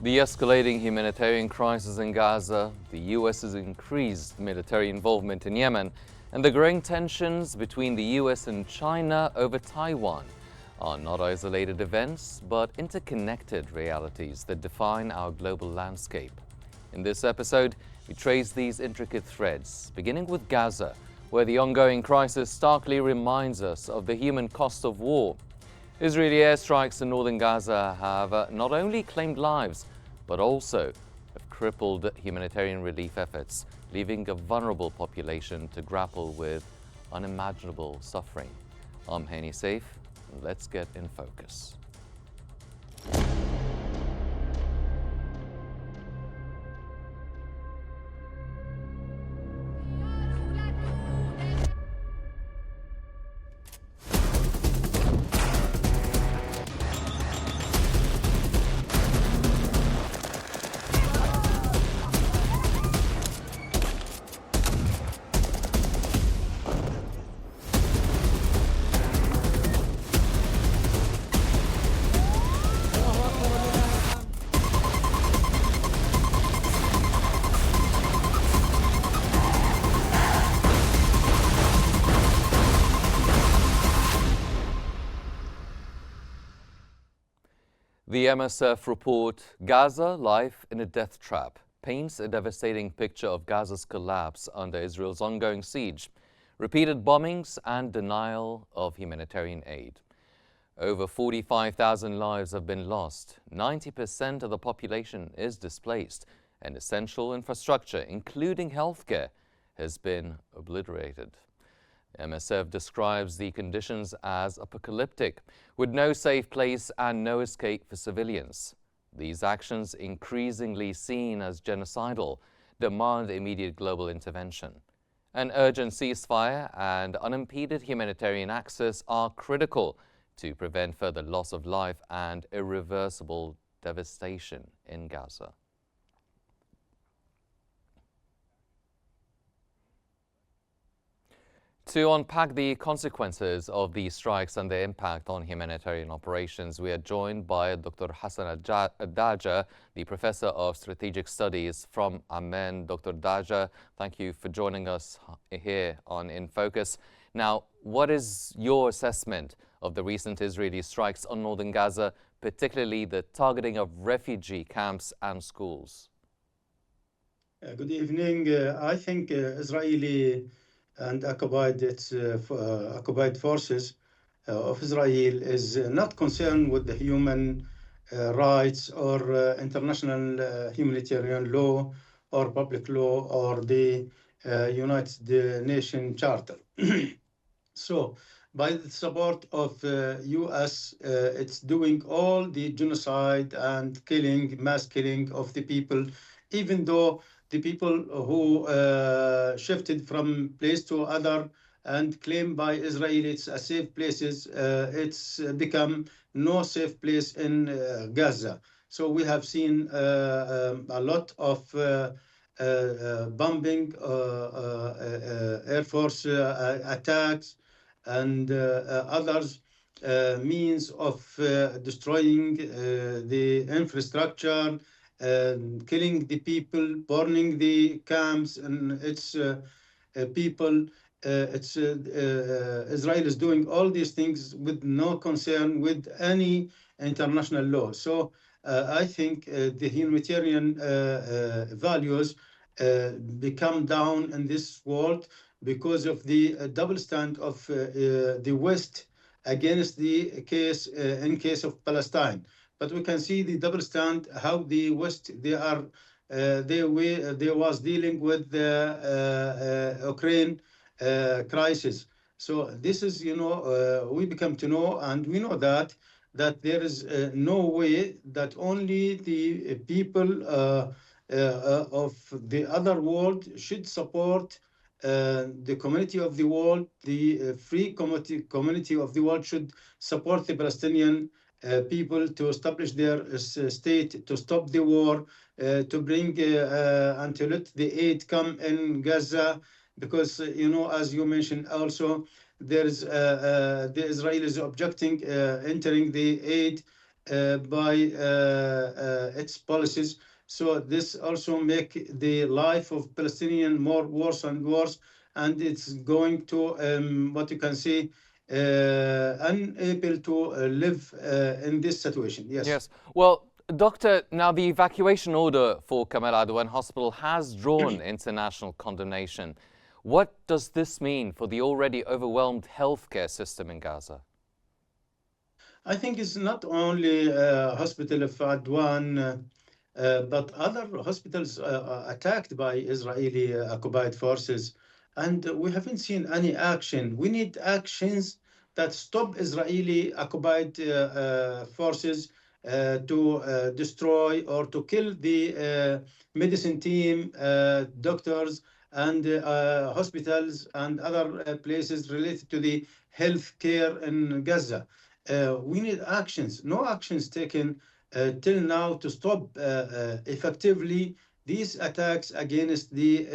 The escalating humanitarian crisis in Gaza, the U.S.'s increased military involvement in Yemen, and the growing tensions between the U.S. and China over Taiwan are not isolated events, but interconnected realities that define our global landscape. In this episode, we trace these intricate threads, beginning with Gaza, where the ongoing crisis starkly reminds us of the human cost of war. Israeli airstrikes in northern Gaza have not only claimed lives, but also have crippled humanitarian relief efforts, leaving a vulnerable population to grapple with unimaginable suffering. I'm Hani Saif. Let's get in focus. The MSF report, Gaza, Life in a Death Trap, paints a devastating picture of Gaza's collapse under Israel's ongoing siege, repeated bombings and denial of humanitarian aid. Over 45,000 lives have been lost, 90% of the population is displaced, and essential infrastructure, including healthcare, has been obliterated. MSF describes the conditions as apocalyptic, with no safe place and no escape for civilians. These actions, increasingly seen as genocidal, demand immediate global intervention. An urgent ceasefire and unimpeded humanitarian access are critical to prevent further loss of life and irreversible devastation in Gaza. To unpack the consequences of these strikes and their impact on humanitarian operations, we are joined by Dr. Hassan Daja, the Professor of Strategic Studies from Amman. Dr. Daja, thank you for joining us here on In Focus. Now, what is your assessment of the recent Israeli strikes on northern Gaza, particularly the targeting of refugee camps and schools? Good evening. I think Israeli and occupied forces of Israel is not concerned with the human rights or international humanitarian law or public law or the United Nations Charter. So, by the support of U.S., it's doing all the genocide and mass killing of the people, even though the people who shifted from place to other and claimed by Israel it's a safe places, it's become no safe place in Gaza. So we have seen a lot of bombing, Air Force attacks, and others means of destroying the infrastructure, killing the people, burning the camps, and its people. Israel is doing all these things with no concern with any international law. So I think the humanitarian values become down in this world because of the double stand of the West against the case in case of Palestine. But we can see the double stand how the West they was dealing with the Ukraine crisis. So this is we become to know, and we know that there is no way that only the people of the other world should support the community of the world, the free community of the world should support the Palestinian people to establish their state, to stop the war, to bring and to let the aid come in Gaza, because as you mentioned also, there's the Israelis objecting entering the aid by its policies. So this also make the life of Palestinian more worse and worse, and it's going to what you can say unable to live in this situation. Yes. Yes. Well, Doctor, now the evacuation order for Kamal Adwan Hospital has drawn international condemnation. What does this mean for the already overwhelmed healthcare system in Gaza? I think it's not only hospital of Adwan, but other hospitals attacked by Israeli occupied forces. And we haven't seen any action. We need actions that stop Israeli occupied forces to destroy or to kill the medicine team, doctors, and hospitals and other places related to the health care in Gaza. We need actions. No actions taken till now to stop effectively these attacks against the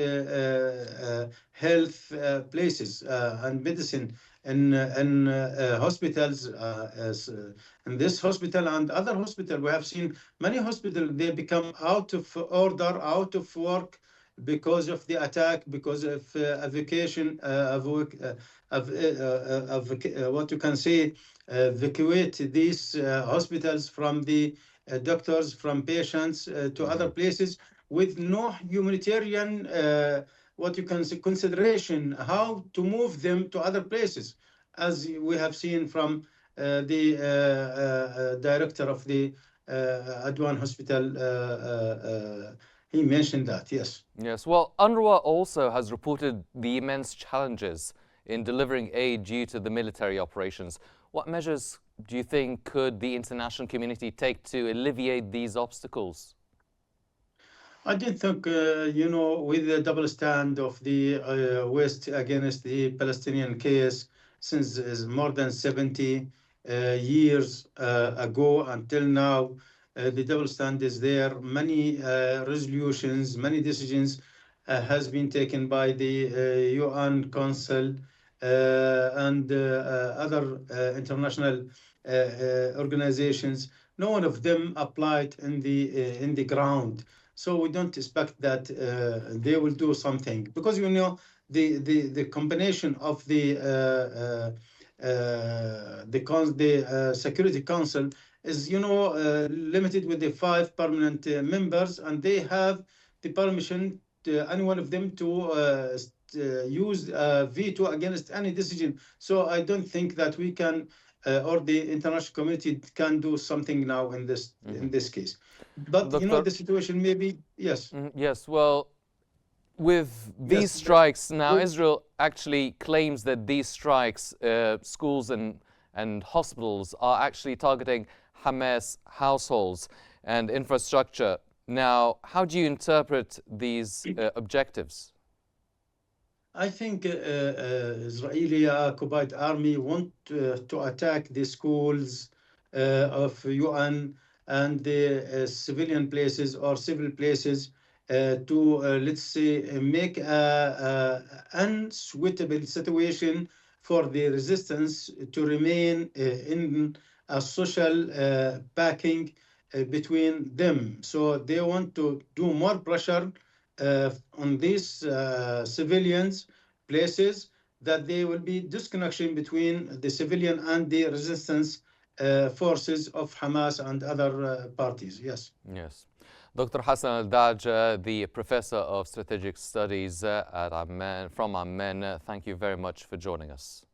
health places and medicine in hospitals. In this hospital and other hospital, we have seen many hospitals, they become out of order, out of work because of the attack, because of evacuation, what you can say, evacuate these hospitals from the doctors, from patients to other Mhm. places with no humanitarian, what you can say, consideration how to move them to other places, as we have seen from the director of the Adwan Hospital. He mentioned that, yes. Yes, well, UNRWA also has reported the immense challenges in delivering aid due to the military operations. What measures do you think could the international community take to alleviate these obstacles? I did think, with the double stand of the West against the Palestinian case since more than 70 years ago until now, the double stand is there. Many resolutions, many decisions has been taken by the UN Council and other international organizations. No one of them applied in the ground. So we don't expect that they will do something, because the combination of the Security Council is limited with the five permanent members, and they have the permission to any one of them to use veto against any decision. So I don't think that we can or the international community can do something now in Mhm. this case. But Doctor, the situation may be, yes. yes, well, with these Yes. strikes, now With, Israel actually claims that these strikes, schools and hospitals, are actually targeting Hamas households and infrastructure. Now, how do you interpret these objectives? I think Israeli occupied army want to attack the schools of UN and the civilian places or civil places to, let's say, make a unsuitable situation for the resistance to remain in a social packing between them. So they want to do more pressure on these civilians places, that there will be disconnection between the civilian and the resistance forces of Hamas and other parties. Yes. Yes. Dr. Hassan Al-Daj, the Professor of Strategic Studies at Amman, from Amman, thank you very much for joining us.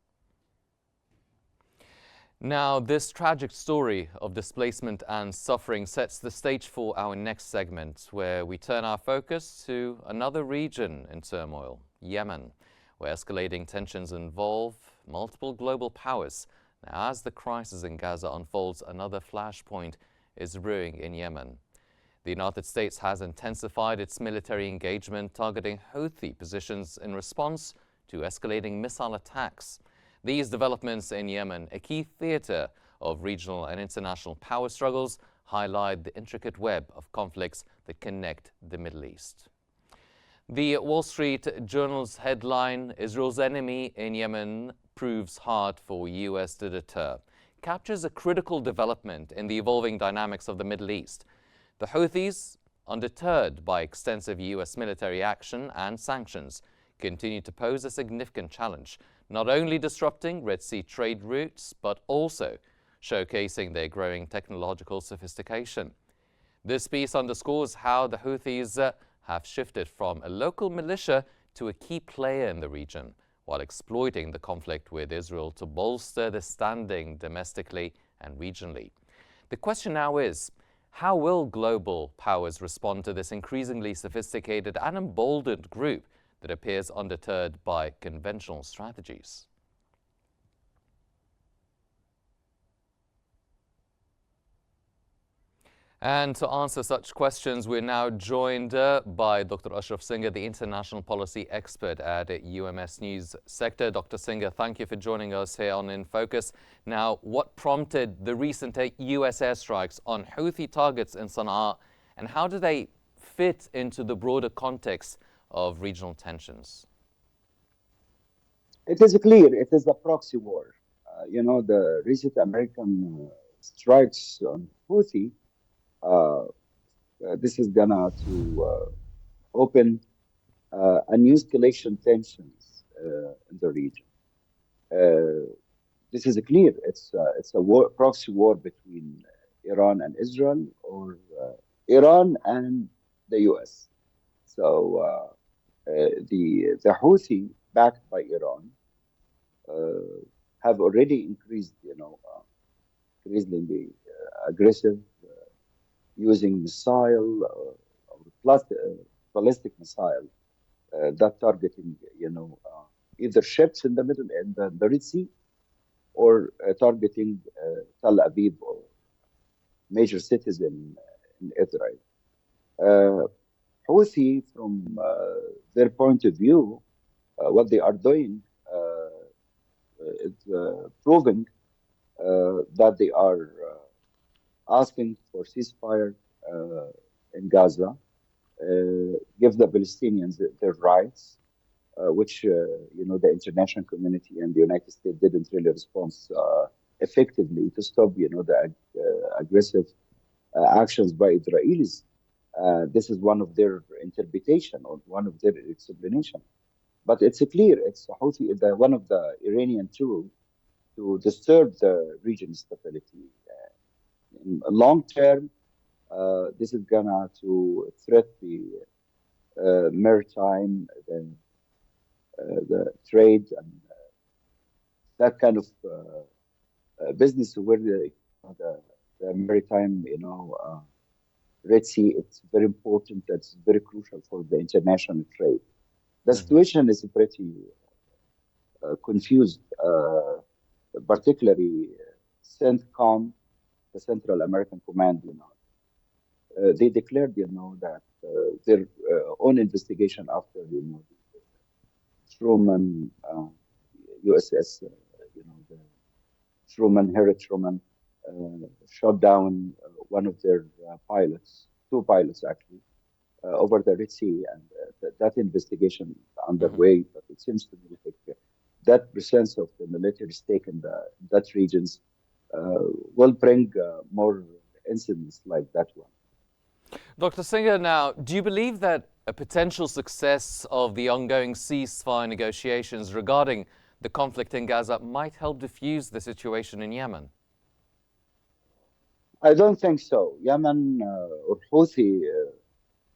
Now, this tragic story of displacement and suffering sets the stage for our next segment, where we turn our focus to another region in turmoil, Yemen, where escalating tensions involve multiple global powers. Now, as the crisis in Gaza unfolds, another flashpoint is brewing in Yemen. The United States has intensified its military engagement targeting Houthi positions in response to escalating missile attacks. These developments in Yemen, a key theater of regional and international power struggles, highlight the intricate web of conflicts that connect the Middle East. The Wall Street Journal's headline, Israel's enemy in Yemen proves hard for U.S. to deter, captures a critical development in the evolving dynamics of the Middle East. The Houthis, undeterred by extensive U.S. military action and sanctions, continue to pose a significant challenge, not only disrupting Red Sea trade routes, but also showcasing their growing technological sophistication. This piece underscores how the Houthis have shifted from a local militia to a key player in the region, while exploiting the conflict with Israel to bolster their standing domestically and regionally. The question now is, how will global powers respond to this increasingly sophisticated and emboldened group that appears undeterred by conventional strategies? And to answer such questions, we're now joined by Dr. Ashraf Singh, the international policy expert at UMS News Sector. Dr. Singh, thank you for joining us here on In Focus. Now, what prompted the recent U.S. airstrikes on Houthi targets in Sana'a, and how do they fit into the broader context of regional tensions? It is clear it is a proxy war. The recent American strikes on Houthi, this is gonna to open a new escalation tensions in the region. This is clear. It's a war, proxy war between Iran and Israel, or Iran and the U.S. So the Houthi, backed by Iran, have already increased, increasingly aggressive, using missile or ballistic missile that targeting, either ships in the middle in the Red Sea, or targeting Tel Aviv or major cities in Israel. Houthi, from their point of view, what they are doing is proving that they are asking for ceasefire in Gaza, give the Palestinians their rights, which the international community and the United States didn't really respond effectively to stop the aggressive actions by Israelis. This is one of their interpretation or one of their explanation. But it's clear it's Houthi is one of the Iranian tools to disturb the region's stability. In long term, this is gonna to threat the maritime, the trade, and that kind of business where the maritime, Red Sea, it's very important. That's very crucial for the international trade. The situation is pretty confused, particularly CENTCOM, the Central American Command. They declared, that their own investigation after, the Truman USS, the Truman, Harry Truman, shot down one of their pilots, two pilots actually, over the Red Sea, and that investigation underway. But it seems to me that presence of the military stake in that regions will bring more incidents like that one. Dr. Singh, now, do you believe that a potential success of the ongoing ceasefire negotiations regarding the conflict in Gaza might help diffuse the situation in Yemen? I don't think so. Yemen or Houthi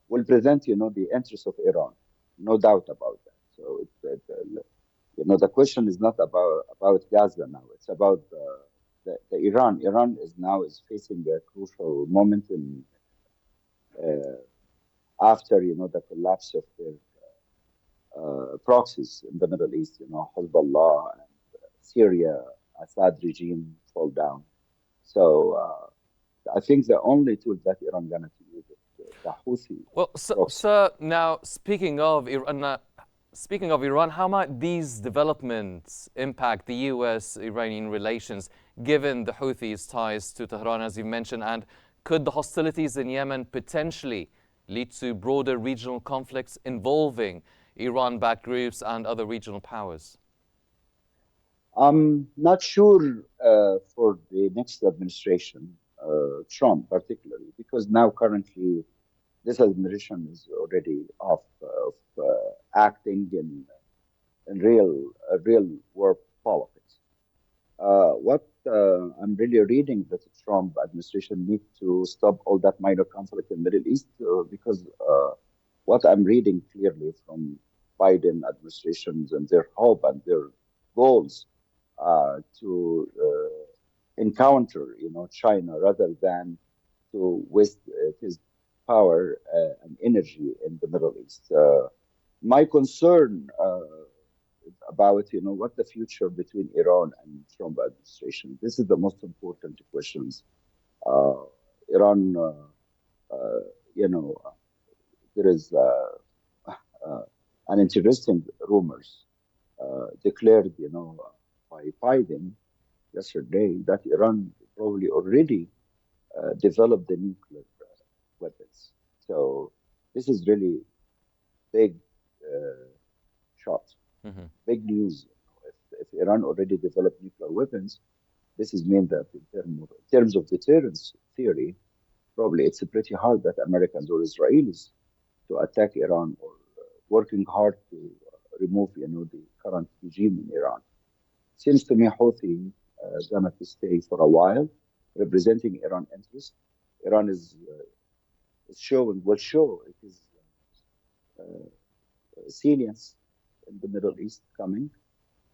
will present, the interests of Iran, no doubt about that. So, the question is not about Gaza now. It's about the Iran. Iran is facing a crucial moment in after the collapse of their proxies in the Middle East. Hezbollah and Syria, Assad regime fall down. So I think the only tool that Iran gonna use is the Houthi. Well, sir, now speaking of Iran, how might these developments impact the U.S.-Iranian relations, given the Houthis' ties to Tehran, as you mentioned, and could the hostilities in Yemen potentially lead to broader regional conflicts involving Iran-backed groups and other regional powers? I'm not sure for the next administration, Trump particularly, because now currently this administration is already off of acting in real world politics. What I'm really reading that the Trump administration need to stop all that minor conflict in Middle East because what I'm reading clearly from Biden administrations and their hope and their goals to encounter, China rather than to waste his power and energy in the Middle East. My concern about what the future between Iran and Trump administration. This is the most important questions. Uh, Iran, you know, there is an interesting rumors declared, by Biden yesterday that Iran probably already developed the nuclear weapons. So this is really big shot, Hmm. big news. If Iran already developed nuclear weapons, this is mean that in terms of deterrence theory, probably it's pretty hard that Americans or Israelis to attack Iran or working hard to remove, the current regime in Iran. Seems to me Houthi gonna to stay for a while, representing Iran interest. Iran is showing will show it is salience in the Middle East coming.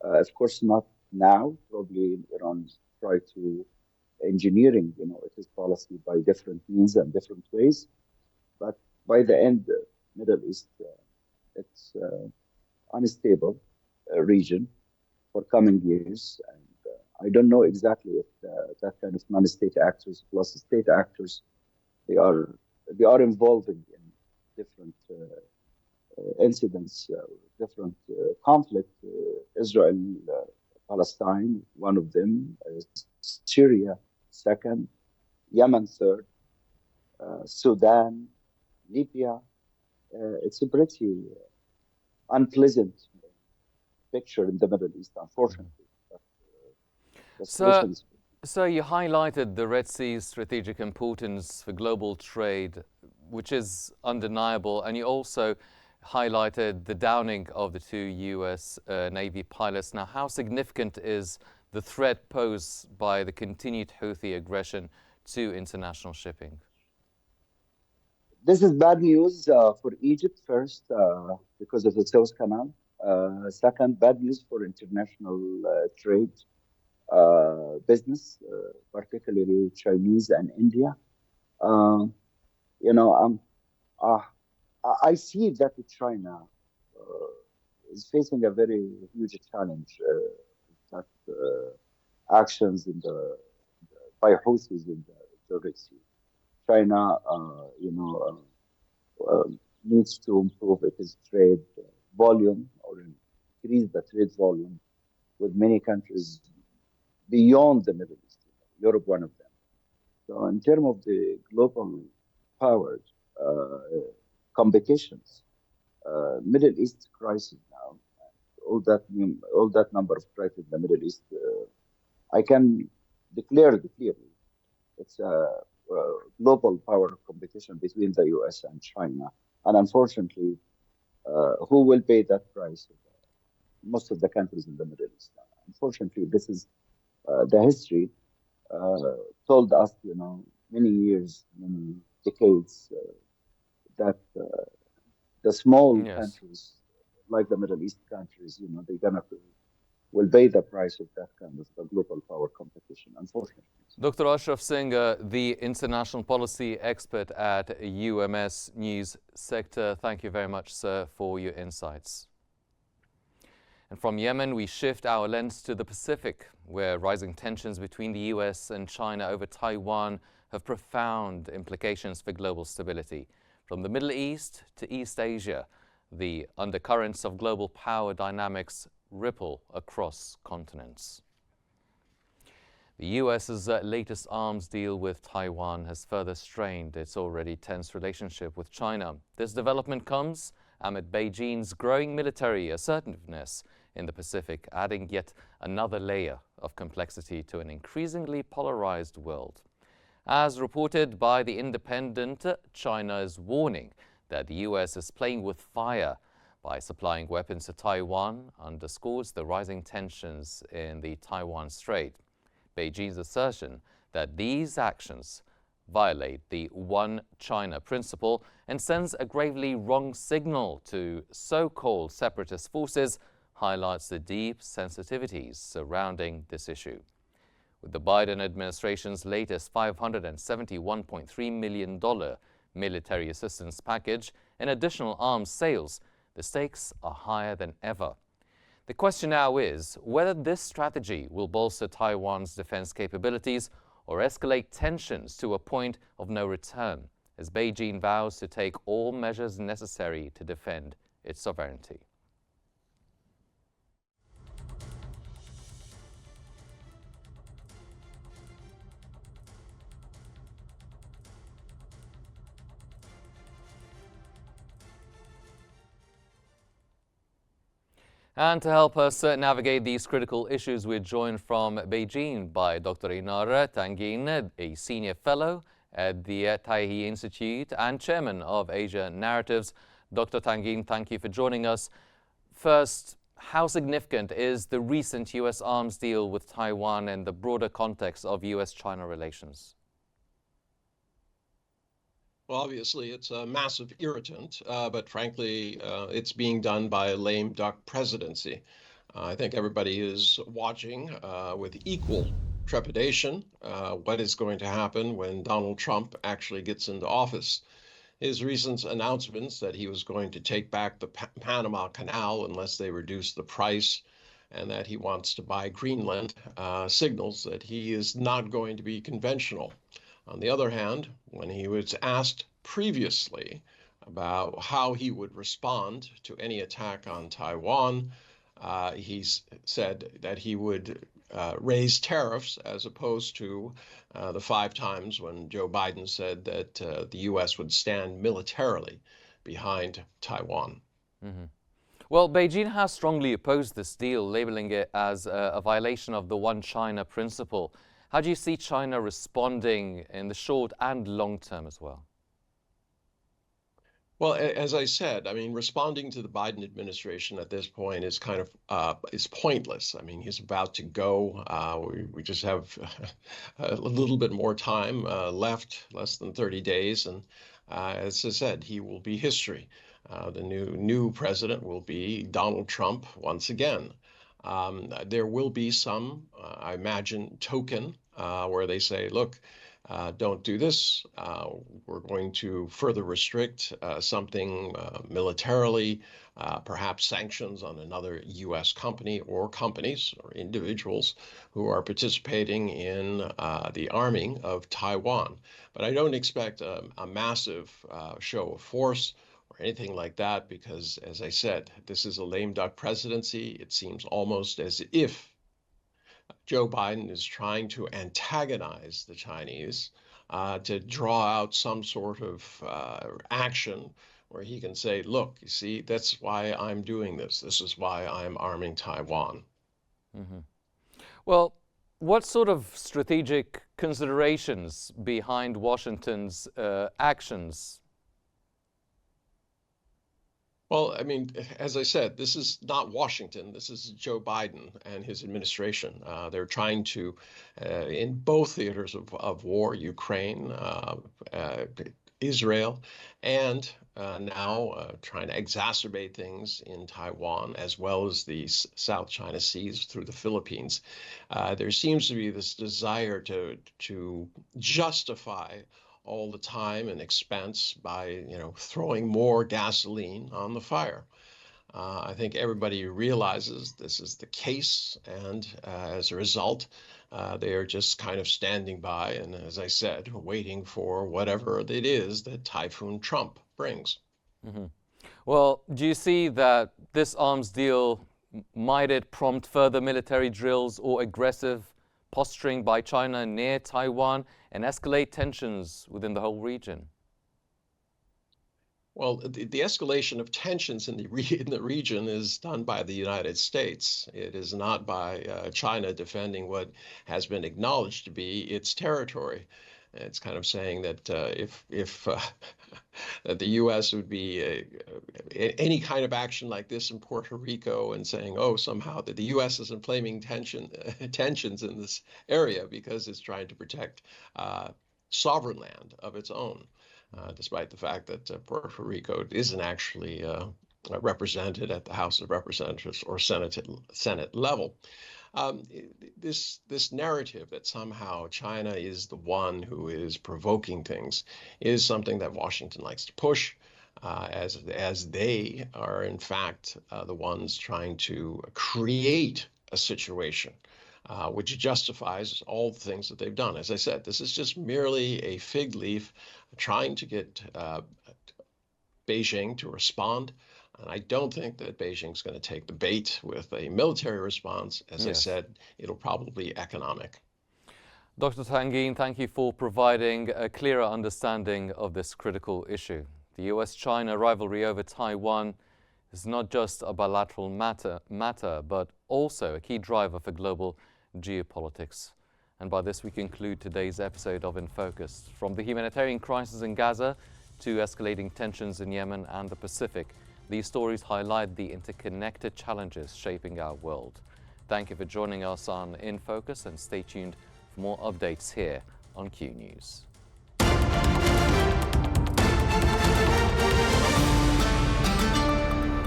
Of course, not now. Probably Iran try to engineering, its policy by different means and different ways. But by the end, Middle East, it's unstable region for coming years. And I don't know exactly if that kind of non-state actors plus state actors, they are they are involving in different incidents, different conflict. Israel, Palestine, one of them, Syria, second, Yemen, third, Sudan, Libya. It's a pretty unpleasant picture in the Middle East, unfortunately. But the So, situation is. so you highlighted the Red Sea's strategic importance for global trade, which is undeniable, and you also highlighted the downing of the two U.S. Navy pilots. Now, how significant is the threat posed by the continued Houthi aggression to international shipping? This is bad news for Egypt first because of the Suez Canal. Second, bad news for international trade business, particularly Chinese and India. Um, you know, um, uh, I see that China is facing a very huge challenge. That actions in by Houthis in the Red Sea. China, needs to improve its trade volume or increase the trade volume with many countries beyond the Middle East, Europe, one of them. So, in terms of the global powers competitions, Middle East crisis now, all that number of crises in the Middle East, I can declare it clearly. It's global power competition between the US and China. And unfortunately, who will pay that price? Most of the countries in the Middle East. Unfortunately, this is the history told us, many years, many decades, that the small Yes. countries, like the Middle East countries, they're gonna will pay the price of that kind of the global power competition. Unfortunately. Dr. Ashraf Singh, the international policy expert at UMS News Sector, thank you very much, sir, for your insights. And from Yemen, we shift our lens to the Pacific, where rising tensions between the US and China over Taiwan have profound implications for global stability. From the Middle East to East Asia, the undercurrents of global power dynamics ripple across continents. The US's latest arms deal with Taiwan has further strained its already tense relationship with China. This development comes amid Beijing's growing military assertiveness in the Pacific, adding yet another layer of complexity to an increasingly polarized world. As reported by The Independent, China is warning that the US is playing with fire by supplying weapons to Taiwan, underscores the rising tensions in the Taiwan Strait. Beijing's assertion that these actions violate the One China principle and sends a gravely wrong signal to so-called separatist forces highlights the deep sensitivities surrounding this issue. With the Biden administration's latest $571.3 million military assistance package and additional arms sales, the stakes are higher than ever. The question now is whether this strategy will bolster Taiwan's defense capabilities or escalate tensions to a point of no return, as Beijing vows to take all measures necessary to defend its sovereignty. And to help us navigate these critical issues, we're joined from Beijing by Dr. Einar Tangin, a senior fellow at the Taihe Institute and chairman of Asia Narratives. Dr. Tangin, thank you for joining us. First, how significant is the recent U.S. arms deal with Taiwan in the broader context of U.S.-China relations? Well, obviously, it's a massive irritant, but frankly, it's being done by a lame duck presidency. I think everybody is watching with equal trepidation what is going to happen when Donald Trump actually gets into office. His recent announcements that he was going to take back the Panama Canal unless they reduce the price, and that he wants to buy Greenland, signals that he is not going to be conventional. On the other hand, when he was asked previously about how he would respond to any attack on Taiwan, he said that he would raise tariffs as opposed to the 5 times when Joe Biden said that the U.S. would stand militarily behind Taiwan. Mm-hmm. Well, Beijing has strongly opposed this deal, labeling it as a violation of the One China principle. How do you see China responding in the short and long term as well? Well, as I said, I mean, responding to the Biden administration at this point is kind of is pointless. I mean, he's about to go. We just have a little bit more time left, less than 30 days. And as I said, he will be history. The new president will be Donald Trump once again. There will be some, I imagine, token where they say, look, don't do this. We're going to further restrict something militarily, perhaps sanctions on another U.S. company or companies or individuals who are participating in the arming of Taiwan. But I don't expect a massive show of force or anything like that, because, as I said, this is a lame duck presidency. It seems almost as if Joe Biden is trying to antagonize the Chinese to draw out some sort of action where he can say, look, you see, that's why I'm doing this. This is why I'm arming Taiwan. Mm-hmm. Well, what sort of strategic considerations behind Washington's actions? Well, I mean, as I said, this is not Washington. This is Joe Biden and his administration. They're trying to, in both theaters of war, Ukraine, Israel, and now trying to exacerbate things in Taiwan, as well as the South China Seas through the Philippines. There seems to be this desire to justify all the time and expense by, throwing more gasoline on the fire. I think everybody realizes this is the case, and as a result, they are just kind of standing by and, as I said, waiting for whatever it is that Typhoon Trump brings. Mm-hmm. Well, do you see that this arms deal, might it prompt further military drills or aggressive posturing by China near Taiwan and escalate tensions within the whole region? Well, the escalation of tensions in the region is done by the United States. It is not by China defending what has been acknowledged to be its territory. It's kind of saying that if that the U.S. would be any kind of action like this in Puerto Rico, and saying, oh, somehow that the U.S. is inflaming tensions in this area because it's trying to protect sovereign land of its own. Despite the fact that Puerto Rico isn't actually represented at the House of Representatives or Senate level. This narrative that somehow China is the one who is provoking things is something that Washington likes to push, as they are in fact the ones trying to create a situation which justifies all the things that they've done. As I said, this is just merely a fig leaf trying to get Beijing to respond. And I don't think that Beijing's going to take the bait with a military response. As I said, it'll probably be economic. Dr. Tanguin, thank you for providing a clearer understanding of this critical issue. The US-China rivalry over Taiwan is not just a bilateral matter, but also a key driver for global geopolitics. And by this we conclude today's episode of In Focus. From the humanitarian crisis in Gaza to escalating tensions in Yemen and the Pacific, these stories highlight the interconnected challenges shaping our world. Thank you for joining us on In Focus, and stay tuned for more updates here on Q News.